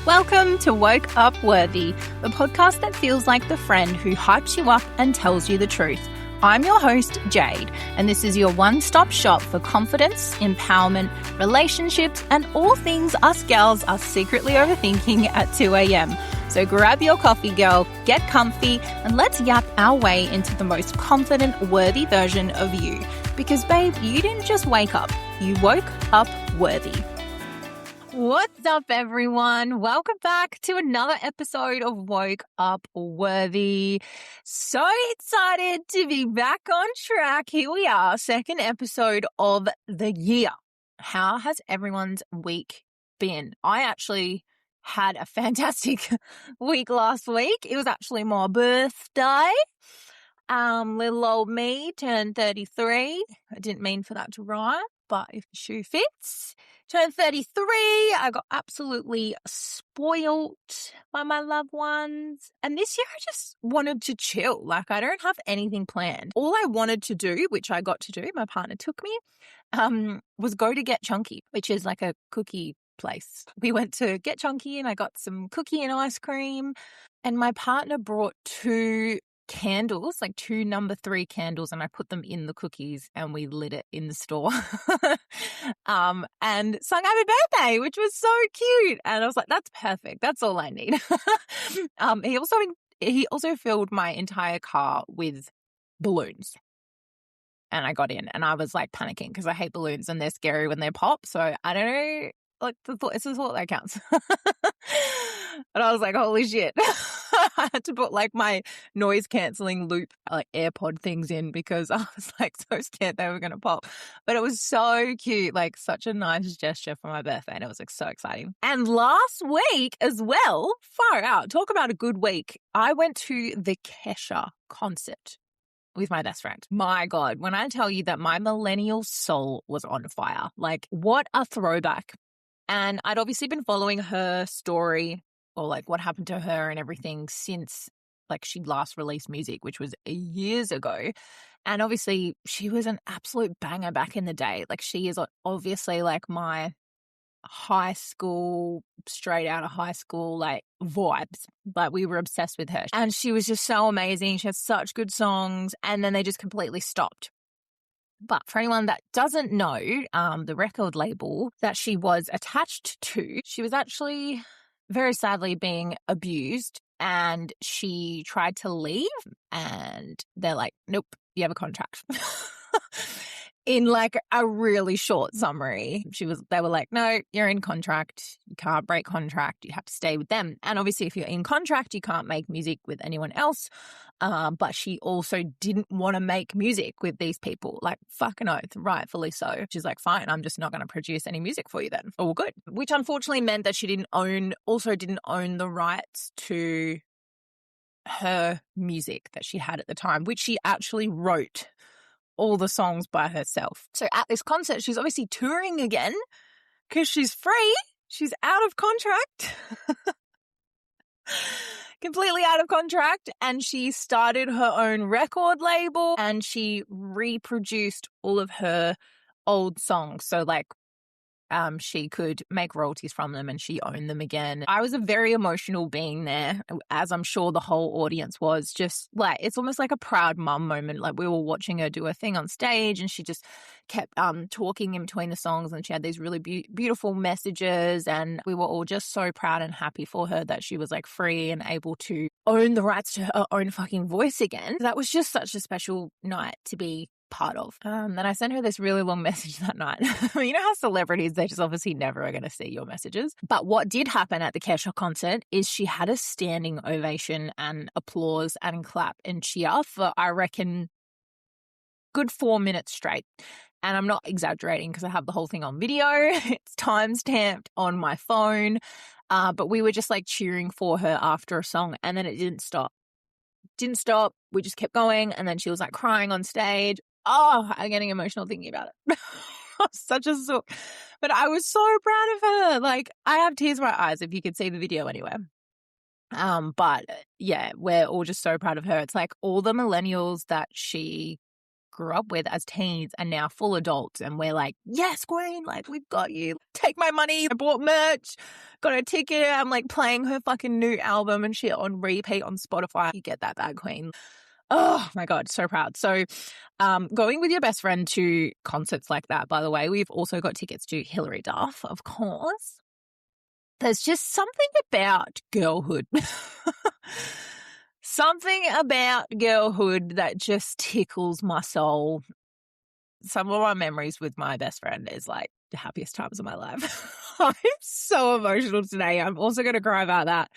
Welcome to Woke Up Worthy, the podcast that feels like the friend who hypes you up and tells you the truth. I'm your host, Jade, and this is your one-stop shop for confidence, empowerment, relationships, and all things us gals are secretly overthinking at 2 a.m. So grab your coffee, girl, get comfy, and let's yap our way into the most confident, worthy version of you. Because, babe, you didn't just wake up. You woke up worthy. What's up, everyone? Welcome back to another episode of Woke Up Worthy. So excited to be back on track. Here we are, second episode of the year. How has everyone's week been? I actually had a fantastic week last week. It was actually my birthday. Little old me turned 33. I didn't mean for that to rhyme, but if the shoe fits. Turned 33. I got absolutely spoilt by my loved ones. And this year I just wanted to chill. Like, I don't have anything planned. All I wanted to do, which I got to do, my partner took me, was go to Get Chunky, which is like a cookie place. We went to Get Chunky and I got some cookie and ice cream. And my partner brought two candles, like two number 3 candles, and I put them in the cookies and we lit it in the store and sung happy birthday, which was so cute. And I was like, that's perfect. That's all I need. He also filled my entire car with balloons. And I got in and I was like panicking because I hate balloons and they're scary when they pop. So I don't know, like it's the thought that counts. And I was like, holy shit. I had to put like my noise cancelling loop, like AirPod things in because I was like so scared they were going to pop. But it was so cute, like such a nice gesture for my birthday. And it was like so exciting. And last week as well, far out, talk about a good week. I went to the Kesha concert with my best friend. My God, when I tell you that my millennial soul was on fire, like what a throwback. And I'd obviously been following her story or like what happened to her and everything since like she last released music, which was years ago. And obviously she was an absolute banger back in the day. Like she is obviously like my high school, straight out of high school, like vibes. Like we were obsessed with her. And she was just so amazing. She had such good songs. And then they just completely stopped. But for anyone that doesn't know, the record label that she was attached to, she was actually very sadly being abused and she tried to leave and they're like, nope, you have a contract. In like a really short summary, they were like, no, you're in contract. You can't break contract. You have to stay with them. And obviously if you're in contract, you can't make music with anyone else. But she also didn't want to make music with these people, like fucking oath, rightfully so. She's like, fine, I'm just not going to produce any music for you then. All good. Which unfortunately meant that she didn't own the rights to her music that she had at the time, which she actually wrote all the songs by herself. So at this concert, she's obviously touring again because she's free. She's out of contract. Completely out of contract. And she started her own record label and she reproduced all of her old songs. So like she could make royalties from them and she owned them again. I was a very emotional being there, as I'm sure the whole audience was. Just like, it's almost like a proud mum moment. Like we were watching her do her thing on stage and she just kept talking in between the songs and she had these really beautiful messages and we were all just so proud and happy for her that she was like free and able to own the rights to her own fucking voice again. That was just such a special night to be part of. Then I sent her this really long message that night. You know how celebrities, they just obviously never are going to see your messages. But what did happen at the Kesha concert is she had a standing ovation and applause and clap and cheer for, I reckon, good 4 minutes straight. And I'm not exaggerating because I have the whole thing on video. It's time-stamped on my phone. But we were just like cheering for her after a song and then it didn't stop. We just kept going. And then she was like crying on stage. Oh, I'm getting emotional thinking about it. Such a sook. But I was so proud of her. Like, I have tears in my eyes if you could see the video anywhere. But yeah, we're all just so proud of her. It's like all the millennials that she grew up with as teens are now full adults, and we're like, yes, queen, like, we've got you. Take my money. I bought merch, got a ticket. I'm like playing her fucking new album and shit on repeat on Spotify. You get that bag, queen. Oh my God, so proud. So going with your best friend to concerts like that, by the way, we've also got tickets to Hilary Duff, of course. There's just something about girlhood. Something about girlhood that just tickles my soul. Some of my memories with my best friend is like the happiest times of my life. I'm so emotional today. I'm also going to cry about that.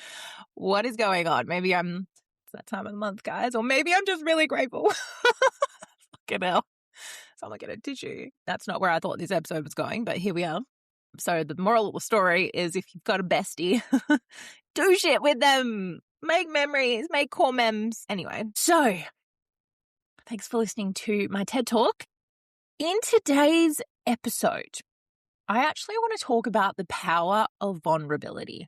What is going on? Maybe it's that time of the month, guys, or maybe I'm just really grateful. Fucking hell. Someone get a tissue. That's not where I thought this episode was going, but here we are. So the moral of the story is, if you've got a bestie, do shit with them. Make memories, make core memes. Anyway, so thanks for listening to my TED Talk. In today's episode, I actually want to talk about the power of vulnerability.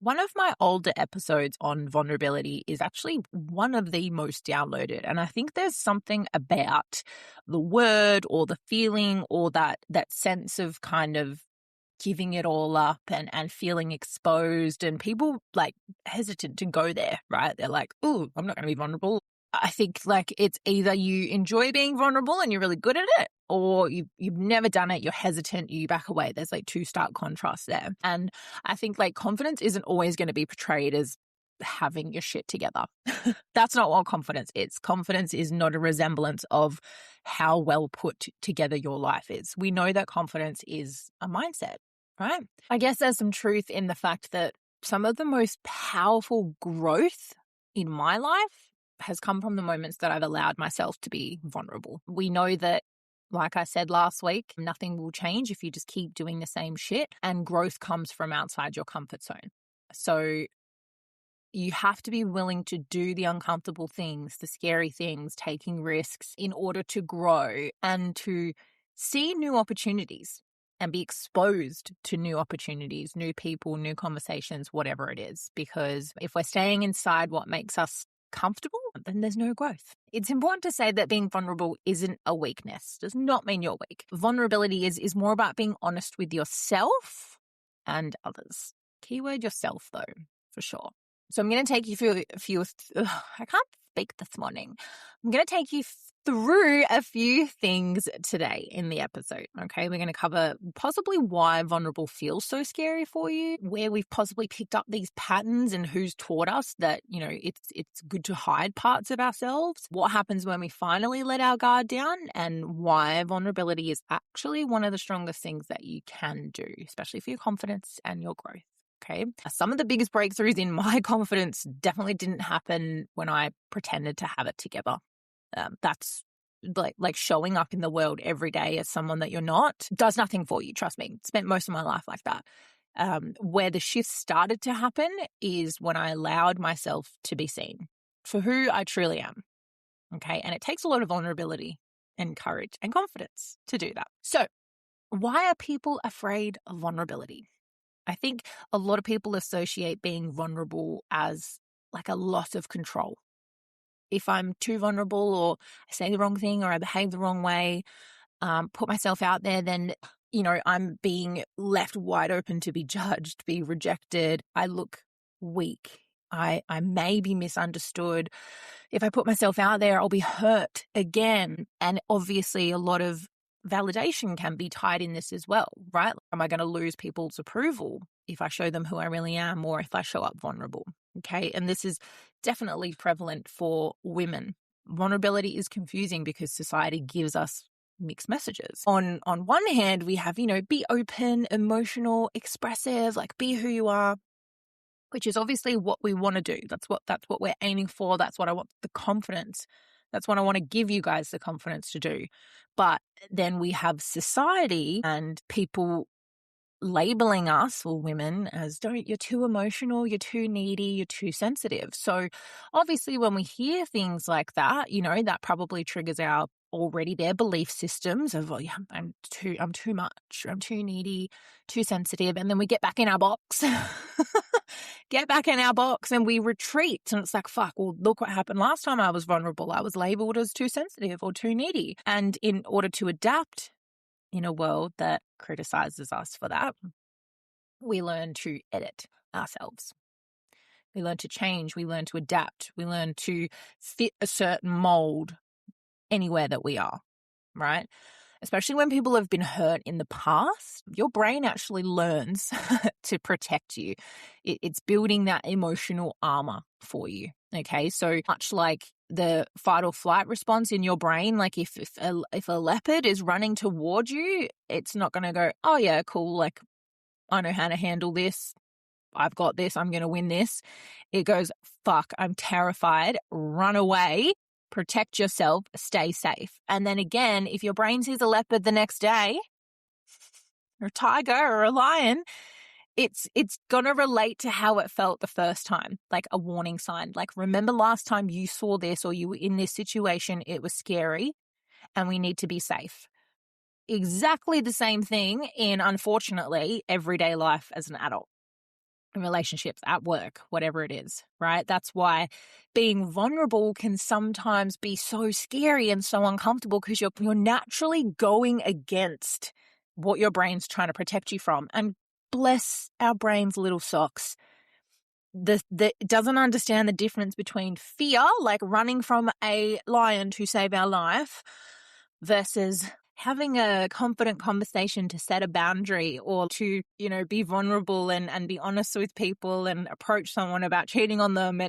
One of my older episodes on vulnerability is actually one of the most downloaded. And I think there's something about the word or the feeling or that sense of kind of giving it all up and feeling exposed, and people like hesitant to go there, right? They're like, oh, I'm not going to be vulnerable. I think like it's either you enjoy being vulnerable and you're really good at it, or you've never done it, you're hesitant, you back away. There's like two stark contrasts there. And I think like confidence isn't always going to be portrayed as having your shit together. That's not what confidence is. Confidence is not a resemblance of how well put together your life is. We know that confidence is a mindset, right? I guess there's some truth in the fact that some of the most powerful growth in my life has come from the moments that I've allowed myself to be vulnerable. We know that, like I said last week, nothing will change if you just keep doing the same shit, and growth comes from outside your comfort zone. So you have to be willing to do the uncomfortable things, the scary things, taking risks in order to grow and to see new opportunities and be exposed to new opportunities, new people, new conversations, whatever it is. Because if we're staying inside what makes us comfortable, then there's no growth. It's important to say that being vulnerable isn't a weakness. Does not mean you're weak. Vulnerability is more about being honest with yourself and others. Keyword yourself, though, for sure. So I'm going to take you through a few, I can't speak this morning. I'm going to take you through a few things today in the episode, okay? We're going to cover possibly why vulnerable feels so scary for you, where we've possibly picked up these patterns and who's taught us that, you know, it's good to hide parts of ourselves, what happens when we finally let our guard down, and why vulnerability is actually one of the strongest things that you can do, especially for your confidence and your growth. Okay. Some of the biggest breakthroughs in my confidence definitely didn't happen when I pretended to have it together. That's like showing up in the world every day as someone that you're not does nothing for you. Trust me. Spent most of my life like that. Where the shift started to happen is when I allowed myself to be seen for who I truly am. Okay. And it takes a lot of vulnerability and courage and confidence to do that. So why are people afraid of vulnerability? I think a lot of people associate being vulnerable as like a loss of control. If I'm too vulnerable, or I say the wrong thing, or I behave the wrong way, put myself out there, then, you know, I'm being left wide open to be judged, be rejected. I look weak. I may be misunderstood. If I put myself out there, I'll be hurt again. And obviously a lot of validation can be tied in this as well, right? Am I going to lose people's approval if I show them who I really am, or if I show up vulnerable? Okay. And this is definitely prevalent for women. Vulnerability is confusing because society gives us mixed messages. On one hand, we have, you know, be open, emotional, expressive, like be who you are, which is obviously what we want to do. That's what we're aiming for. That's what I want, the confidence. That's what I want to give you guys the confidence to do. But then we have society and people labeling us, or women, as you're too emotional, you're too needy, you're too sensitive. So obviously when we hear things like that, you know, that probably triggers our already their belief systems of, oh yeah, I'm too much, I'm too needy, too sensitive. And then we get back in our box get back in our box and we retreat. And it's like, fuck, well, look what happened last time I was vulnerable. I was labeled as too sensitive or too needy. And in order to adapt in a world that criticizes us for that, we learn to edit ourselves. We learn to change. We learn to adapt. We learn to fit a certain mold anywhere that we are, right? Especially when people have been hurt in the past, your brain actually learns to protect you. It's building that emotional armor for you, okay? So much like the fight or flight response in your brain, like if a leopard is running toward you, it's not going to go, oh yeah, cool, like I know how to handle this. I've got this. I'm going to win this. It goes, fuck, I'm terrified. Run away. Protect yourself, stay safe. And then again, if your brain sees a leopard the next day, or a tiger or a lion, it's going to relate to how it felt the first time, like a warning sign. Like, remember last time you saw this or you were in this situation, it was scary and we need to be safe. Exactly the same thing in, unfortunately, everyday life as an adult. In relationships, at work, whatever it is, right? That's why being vulnerable can sometimes be so scary and so uncomfortable because you're naturally going against what your brain's trying to protect you from. And bless our brain's little socks. It doesn't understand the difference between fear, like running from a lion to save our life, versus having a confident conversation to set a boundary or to, be vulnerable and be honest with people and approach someone about cheating on them.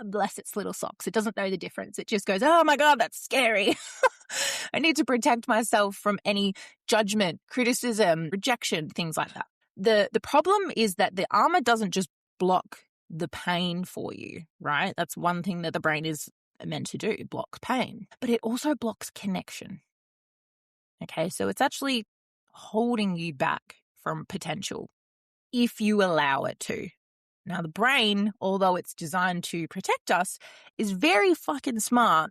Bless its little socks. It doesn't know the difference. It just goes, oh my God, that's scary. I need to protect myself from any judgment, criticism, rejection, things like that. The problem is that the armor doesn't just block the pain for you, right? That's one thing that the brain is meant to do, block pain. But it also blocks connection. Okay, so it's actually holding you back from potential if you allow it to. Now, the brain, although it's designed to protect us, is very fucking smart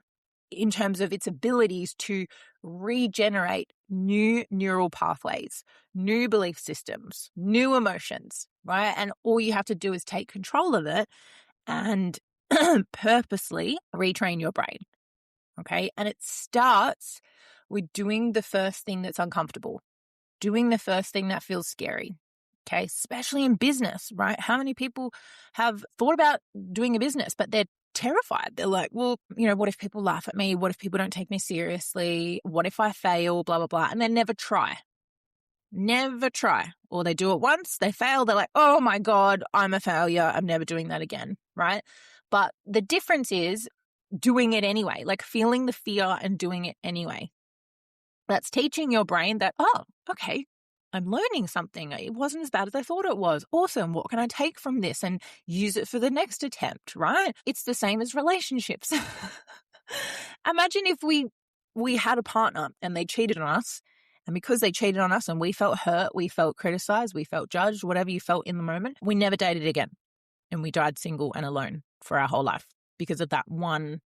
in terms of its abilities to regenerate new neural pathways, new belief systems, new emotions, right? And all you have to do is take control of it and purposely retrain your brain. Okay, and it starts with doing the first thing that's uncomfortable, doing the first thing that feels scary. Okay, especially in business, right? How many people have thought about doing a business, but they're terrified? They're like, well, what if people laugh at me? What if people don't take me seriously? What if I fail? Blah, blah, blah. And they never try. Never try. Or they do it once, they fail. They're like, oh my God, I'm a failure. I'm never doing that again, right? But the difference is doing it anyway, like feeling the fear and doing it anyway. That's teaching your brain that, oh, okay, I'm learning something. It wasn't as bad as I thought it was. Awesome. What can I take from this and use it for the next attempt, right? It's the same as relationships. Imagine if we had a partner and they cheated on us. And because they cheated on us and we felt hurt, we felt criticized, we felt judged, whatever you felt in the moment, we never dated again. And we died single and alone for our whole life because of that one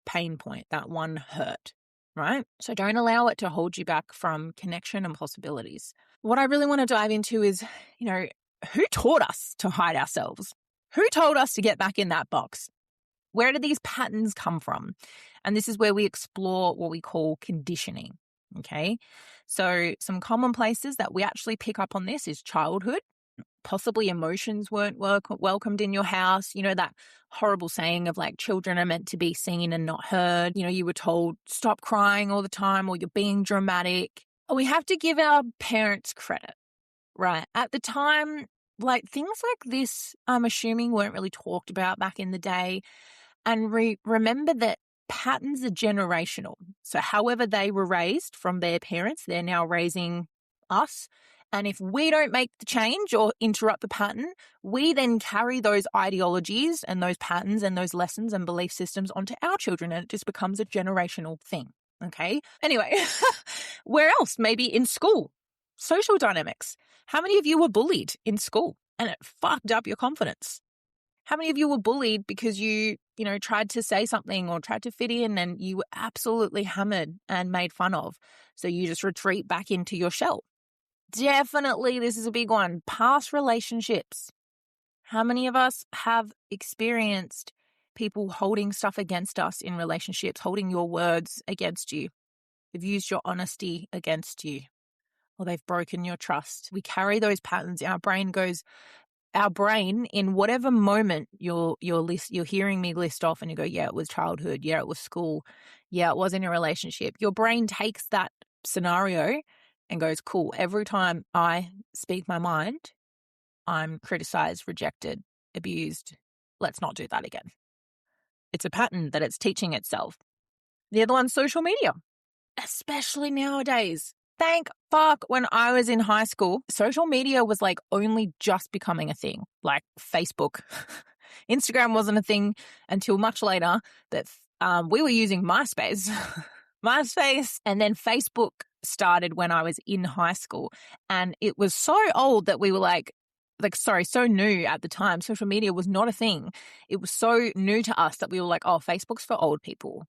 pain point, that one hurt, right? So don't allow it to hold you back from connection and possibilities. What I really want to dive into is, who taught us to hide ourselves? Who told us to get back in that box? Where do these patterns come from? And this is where we explore what we call conditioning, okay? So some common places that we actually pick up on this is childhood. Possibly emotions weren't welcomed in your house. That horrible saying of like children are meant to be seen and not heard. You were told stop crying all the time or you're being dramatic. We have to give our parents credit, right? At the time, like things like this, I'm assuming weren't really talked about back in the day. And remember that patterns are generational. So however they were raised from their parents, they're now raising us. And if we don't make the change or interrupt the pattern, we then carry those ideologies and those patterns and those lessons and belief systems onto our children, and it just becomes a generational thing, okay? Anyway, where else? Maybe in school, social dynamics. How many of you were bullied in school and it fucked up your confidence? How many of you were bullied because you tried to say something or tried to fit in and you were absolutely hammered and made fun of? So you just retreat back into your shell. Definitely, this is a big one. Past relationships. How many of us have experienced people holding stuff against us in relationships, holding your words against you? They've used your honesty against you, or they've broken your trust. We carry those patterns. Our brain, in whatever moment you're hearing me list off and you go, yeah, it was childhood. Yeah, it was school. Yeah, it was in a relationship. Your brain takes that scenario and goes, cool. Every time I speak my mind, I'm criticized, rejected, abused. Let's not do that again. It's a pattern that it's teaching itself. The other one's social media, especially nowadays. Thank fuck when I was in high school, social media was like only just becoming a thing, like Facebook. Instagram wasn't a thing until much later, but we were using MySpace. MySpace, and then Facebook started when I was in high school. And it was so old that we were so new at the time. Social media was not a thing. It was so new to us that we were like, oh, Facebook's for old people.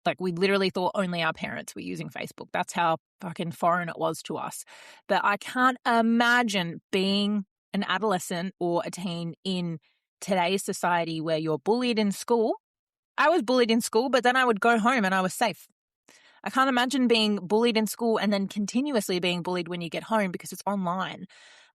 Like, we literally thought only our parents were using Facebook. That's how fucking foreign it was to us. But I can't imagine being an adolescent or a teen in today's society where you're bullied in school. I was bullied in school, but then I would go home and I was safe. I can't imagine being bullied in school and then continuously being bullied when you get home because it's online.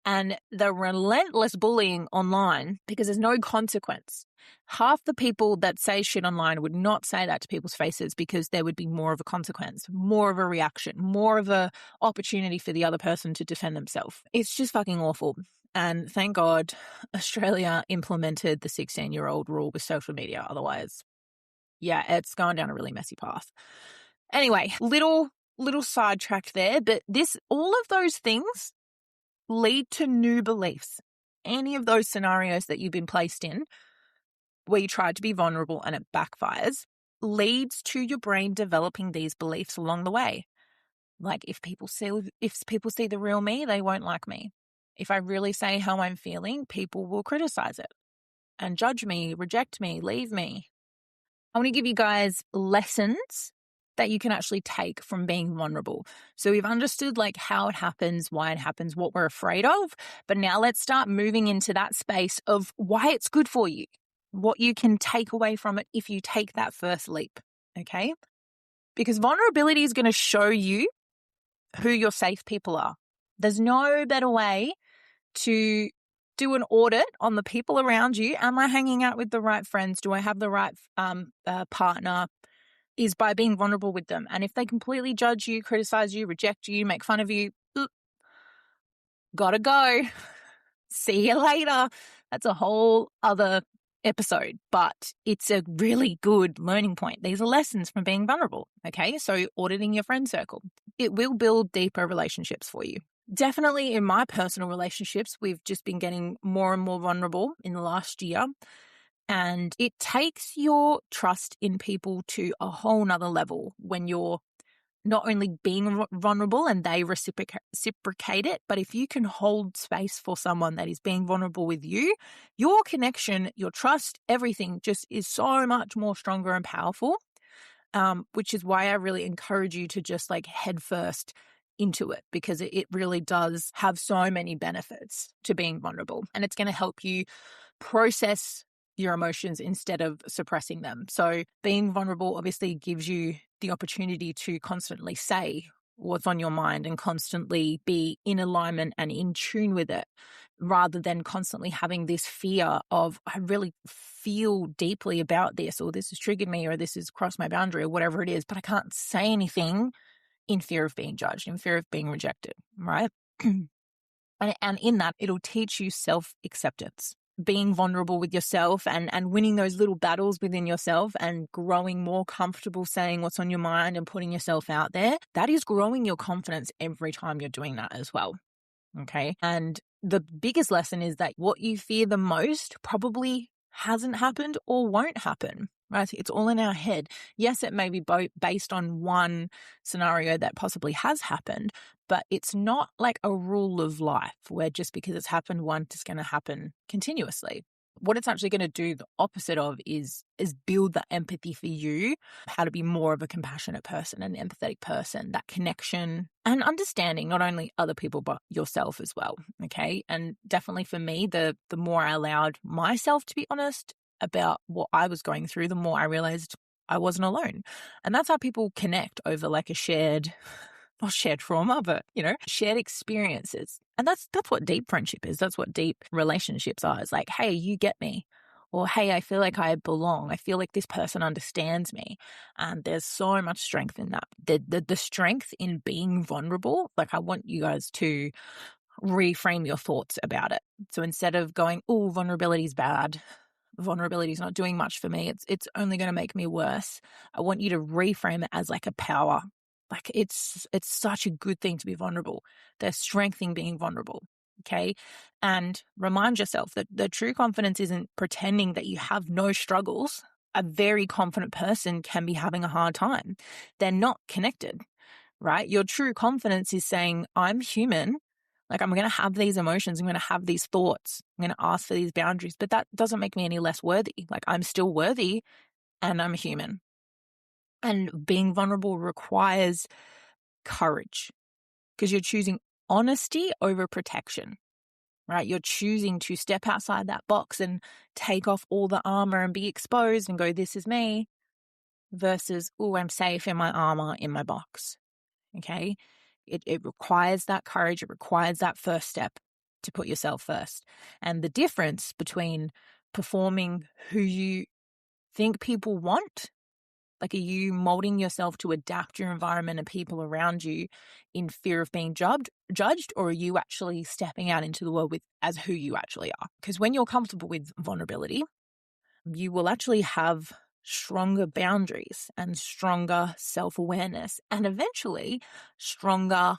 And the relentless bullying online, because there's no consequence. Half the people that say shit online would not say that to people's faces because there would be more of a consequence, more of a reaction, more of a opportunity for the other person to defend themselves. It's just fucking awful. And thank God Australia implemented the 16-year-old rule with social media. Otherwise, yeah, it's going down a really messy path. Anyway, little sidetracked there, but all of those things lead to new beliefs. Any of those scenarios that you've been placed in where you tried to be vulnerable and it backfires leads to your brain developing these beliefs along the way. Like, if people see the real me, they won't like me. If I really say how I'm feeling, people will criticize it and judge me, reject me, leave me. I want to give you guys lessons that you can actually take from being vulnerable. So we've understood like how it happens, why it happens, what we're afraid of. But now let's start moving into that space of why it's good for you, what you can take away from it if you take that first leap. Okay? Because vulnerability is going to show you who your safe people are. There's no better way to do an audit on the people around you. Am I hanging out with the right friends? Do I have the right partner? Is by being vulnerable with them. And if they completely judge you, criticize you, reject you, make fun of you, gotta go. See you later. That's a whole other episode, but it's a really good learning point. These are lessons from being vulnerable. Okay. So auditing your friend circle, it will build deeper relationships for you. Definitely in my personal relationships, we've just been getting more and more vulnerable in the last year. And it takes your trust in people to a whole nother level when you're not only being vulnerable and they reciprocate it, but if you can hold space for someone that is being vulnerable with you, your connection, your trust, everything just is so much more stronger and powerful, which is why I really encourage you to just like head first into it, because it really does have so many benefits to being vulnerable, and it's going to help you process your emotions instead of suppressing them. So being vulnerable obviously gives you the opportunity to constantly say what's on your mind and constantly be in alignment and in tune with it, rather than constantly having this fear of, I really feel deeply about this, or this has triggered me, or this has crossed my boundary, or whatever it is, but I can't say anything in fear of being judged, in fear of being rejected, right? And in that, it'll teach you self-acceptance. Being vulnerable with yourself and winning those little battles within yourself and growing more comfortable saying what's on your mind and putting yourself out there, that is growing your confidence every time you're doing that as well. Okay. And the biggest lesson is that what you fear the most probably hasn't happened or won't happen, right? It's all in our head. Yes, it may be based on one scenario that possibly has happened, but it's not like a rule of life where just because it's happened once, it's going to happen continuously. what it's actually going to do, the opposite of, is build that empathy for you, how to be more of a compassionate person, an empathetic person, that connection and understanding not only other people but yourself as well. Okay. And definitely for me, the more I allowed myself to be honest about what I was going through, the more I realized I wasn't alone. And that's how people connect over like a shared, not shared trauma, but, shared experiences. And that's what deep friendship is. That's what deep relationships are. It's like, hey, you get me. Or, hey, I feel like I belong. I feel like this person understands me. And there's so much strength in that. The strength in being vulnerable, like I want you guys to reframe your thoughts about it. So instead of going, oh, vulnerability is bad, vulnerability is not doing much for me, it's only going to make me worse, I want you to reframe it as like a power. Like it's such a good thing to be vulnerable. There's strength in being vulnerable. Okay. And remind yourself that the true confidence isn't pretending that you have no struggles. A very confident person can be having a hard time. They're not connected, right? Your true confidence is saying, I'm human. Like, I'm going to have these emotions. I'm going to have these thoughts. I'm going to ask for these boundaries, but that doesn't make me any less worthy. Like, I'm still worthy and I'm human. And being vulnerable requires courage because you're choosing honesty over protection, right? You're choosing to step outside that box and take off all the armor and be exposed and go, this is me, versus, oh, I'm safe in my armor, in my box. Okay. It requires that courage. It requires that first step to put yourself first. And the difference between performing who you think people want, like, are you molding yourself to adapt your environment and people around you in fear of being judged, or are you actually stepping out into the world as who you actually are? Because when you're comfortable with vulnerability, you will actually have stronger boundaries and stronger self-awareness and eventually stronger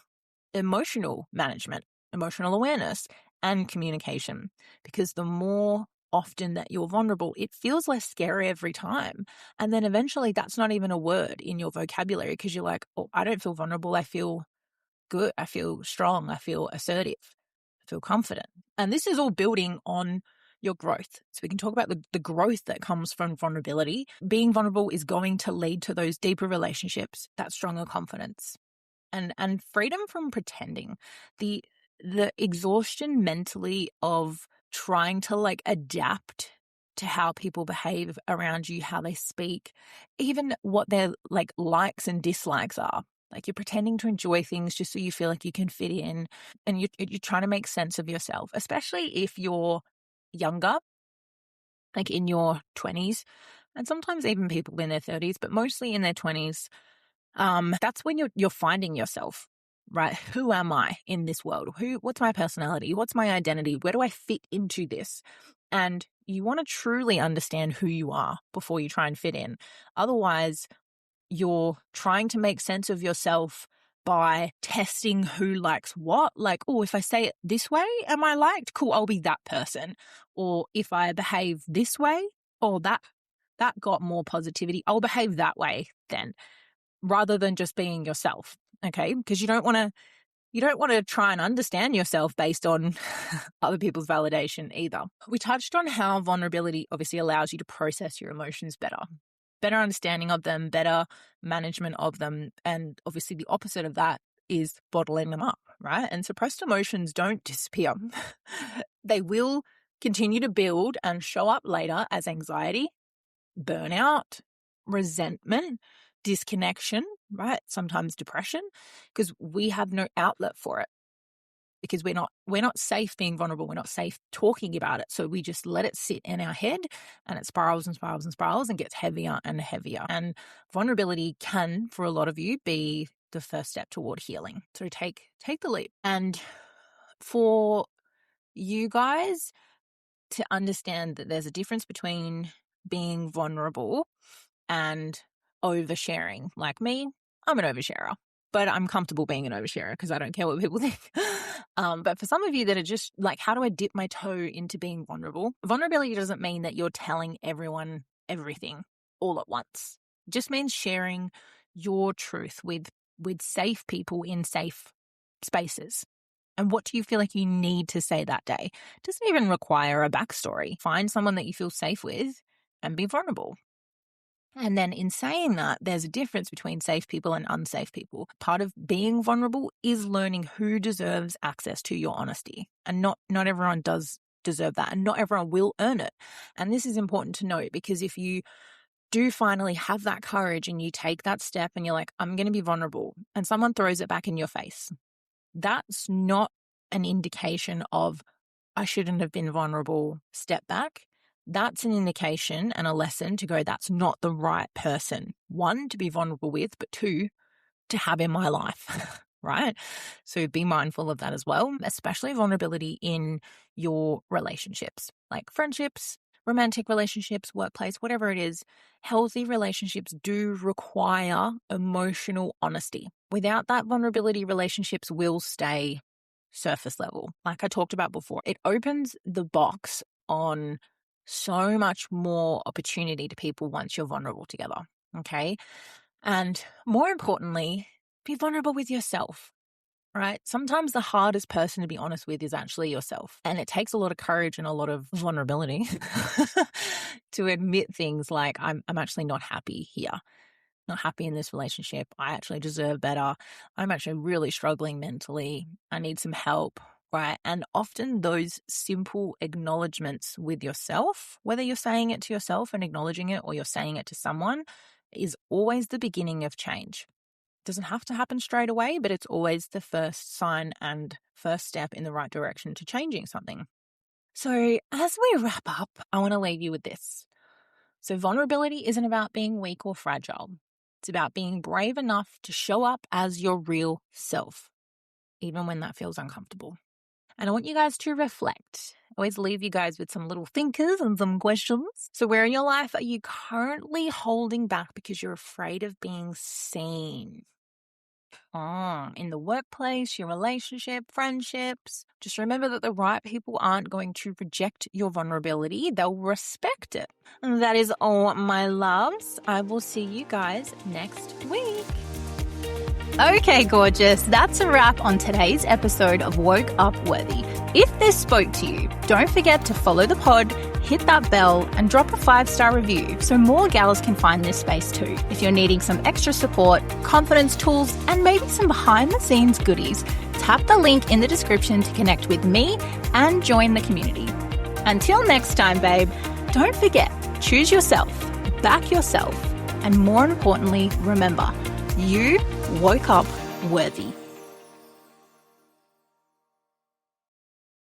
emotional management, emotional awareness and communication. Because the more often that you're vulnerable, it feels less scary every time. And then eventually that's not even a word in your vocabulary because you're like, oh, I don't feel vulnerable. I feel good. I feel strong. I feel assertive. I feel confident. And this is all building on your growth. So we can talk about the growth that comes from vulnerability. Being vulnerable is going to lead to those deeper relationships, that stronger confidence, and freedom from pretending. The exhaustion mentally of trying to like adapt to how people behave around you, how they speak, even what their like likes and dislikes are. Like, you're pretending to enjoy things just so you feel like you can fit in, and you're trying to make sense of yourself, especially if you're younger, like in your 20s, and sometimes even people in their 30s, but mostly in their 20s. That's when you're finding yourself, right? Who am I in this world? What's my personality? What's my identity? Where do I fit into this? And you want to truly understand who you are before you try and fit in. Otherwise, you're trying to make sense of yourself by testing who likes what. Like, oh, if I say it this way, am I liked? Cool, I'll be that person. Or if I behave this way, oh, that got more positivity, I'll behave that way then, rather than just being yourself. Okay? Because you don't want to try and understand yourself based on other people's validation either. We touched on how vulnerability obviously allows you to process your emotions better understanding of them, better management of them. And obviously the opposite of that is bottling them up, right? And suppressed emotions don't disappear. They will continue to build and show up later as anxiety, burnout, resentment, disconnection, right? Sometimes depression, because we have no outlet for it. Because we're not safe being vulnerable. We're not safe talking about it. So we just let it sit in our head, and it spirals and spirals and spirals and gets heavier and heavier. And vulnerability can, for a lot of you, be the first step toward healing. So take the leap. And for you guys to understand that there's a difference between being vulnerable and oversharing. Like me, I'm an oversharer, but I'm comfortable being an oversharer because I don't care what people think. But for some of you that are just like, how do I dip my toe into being vulnerable? Vulnerability doesn't mean that you're telling everyone everything all at once. It just means sharing your truth with safe people in safe spaces. And what do you feel like you need to say that day? It doesn't even require a backstory. Find someone that you feel safe with and be vulnerable. And then in saying that, there's a difference between safe people and unsafe people. Part of being vulnerable is learning who deserves access to your honesty. And not everyone does deserve that, and not everyone will earn it. And this is important to note, because if you do finally have that courage and you take that step and you're like, I'm going to be vulnerable, and someone throws it back in your face, that's not an indication of I shouldn't have been vulnerable, step back. That's an indication and a lesson to go, that's not the right person, one, to be vulnerable with, but two, to have in my life, right? So be mindful of that as well, especially vulnerability in your relationships, like friendships, romantic relationships, workplace, whatever it is. Healthy relationships do require emotional honesty. Without that vulnerability, relationships will stay surface level. Like I talked about before, it opens the box on so much more opportunity to people once you're vulnerable together. Okay. And more importantly, be vulnerable with yourself, right? Sometimes the hardest person to be honest with is actually yourself. And it takes a lot of courage and a lot of vulnerability to admit things like, I'm actually not happy here. Not happy in this relationship. I actually deserve better. I'm actually really struggling mentally. I need some help, right? And often those simple acknowledgements with yourself, whether you're saying it to yourself and acknowledging it or you're saying it to someone, is always the beginning of change. It doesn't have to happen straight away, but it's always the first sign and first step in the right direction to changing something. So as we wrap up, I want to leave you with this. So vulnerability isn't about being weak or fragile. It's about being brave enough to show up as your real self, even when that feels uncomfortable. And I want you guys to reflect. I always leave you guys with some little thinkers and some questions. So where in your life are you currently holding back because you're afraid of being seen? In the workplace, your relationship, friendships. Just remember that the right people aren't going to reject your vulnerability. They'll respect it. And that is all, my loves. I will see you guys next week. Okay, gorgeous. That's a wrap on today's episode of Woke Up Worthy. If this spoke to you, don't forget to follow the pod, hit that bell, and drop a 5-star review so more gals can find this space too. If you're needing some extra support, confidence tools, and maybe some behind-the-scenes goodies, tap the link in the description to connect with me and join the community. Until next time, babe, don't forget, choose yourself, back yourself, and more importantly, remember, you woke up worthy.